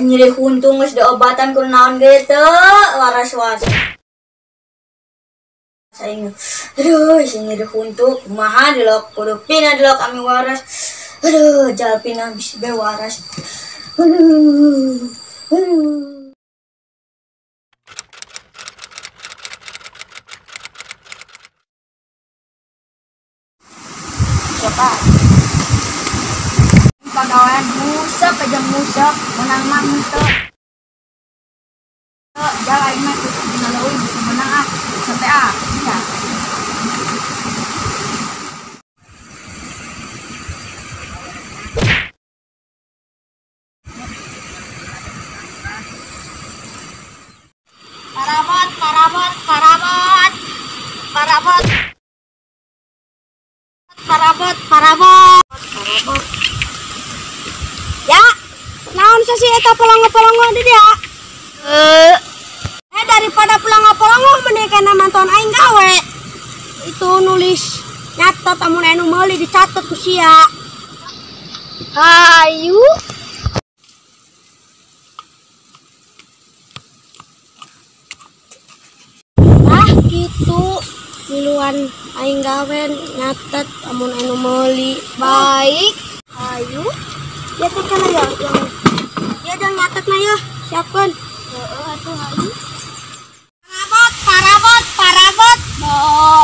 nyeri huntung geus diobatan ku naon ge teu waras-waras. Saing aduh si nyeri huntung kumaha dilok kudu pina dilok ami waras. Aduh jalpina bisa be waras. Aduh. Coba pagawean musek aja musek menang mah musek jalan mah tutup dina leuwih bisa menang sampai bisa parabot ya naon sih eta pelongo-pelongo di dia daripada pelongo-pelongo mending kana manton aing gawe itu nulis nyatet amun anu meuli dicatet ku sia hayu gitu miluan aing gawe nyatet amun anu meuli baik ayu ya teh kana ya yang ya nyatet na ya siapkeun atuh ayu parabot bot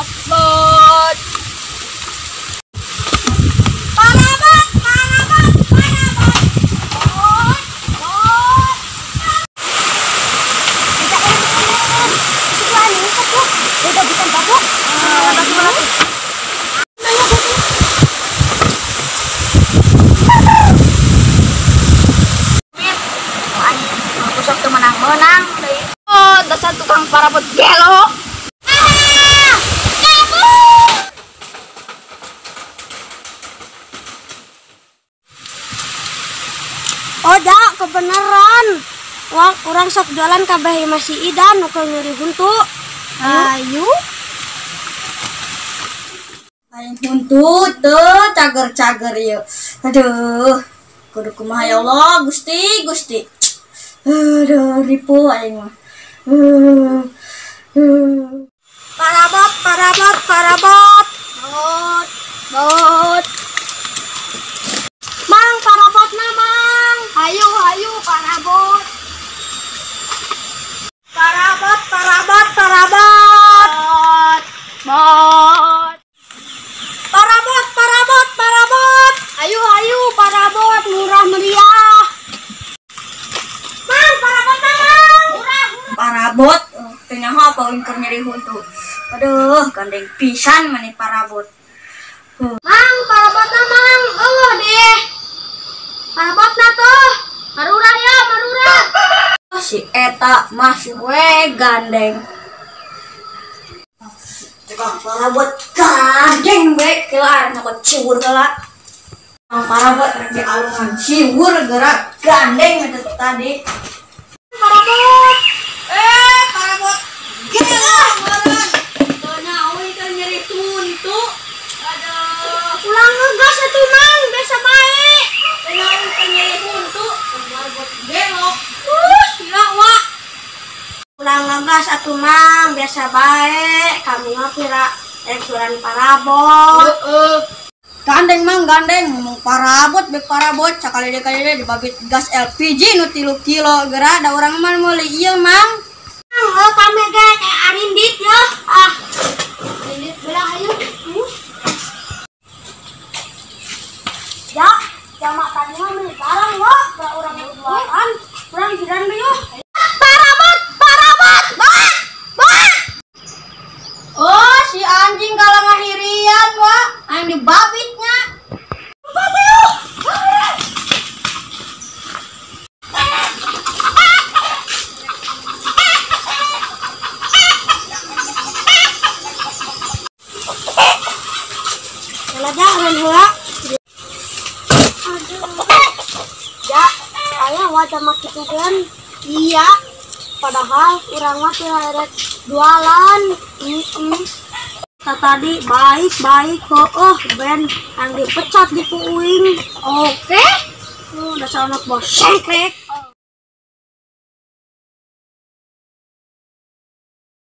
menang oh dasar tukang parabot gelo oh dak kebenaran wah kurang sok jualan kabeh masih idan nu nyeri huntu ayu aing huntu teu cager-cager ieu aduh kudu kumaha ya Allah Gusti aduh ripu aing mah parabot bot mang parabotna mang hayu parabot hayu parabot murah meriah mang parabot kenyaho apa ingkur nyeri huntu aduh gandeng pisan mani parabot mang parabotna mang deh parabotna tuh marurah si eta masih we gandeng tukang parabot gandeng we kelar nyokot ciwur kelar parabot di alungan ciwur gerak gandeng itu tadi parabot gila naon kan nyeri tuntu aduh ulang ngegas atuh mang biasa bae naon kan nyeri tuntu parabot gelok gila wa ulang ngegas atuh mang biasa bae kami mah kira jualan parabot gandeng mang gandeng mau parabot sakali deh dibagi gas LPG nu 3 kilo geura da urang mah meuli ieu mang kami ge kayak arindit ya arindit belah ayo ya jamak tadi mah meuli barang wa urang berduaan urang jiran deui yeuh parabot oh si anjing kalah ngahirian wa aing dibabitnya wajah makin kan iya padahal urang mah rek jualan tadi baik ben yang dipecat di puing oke dasar anak bos sengkrek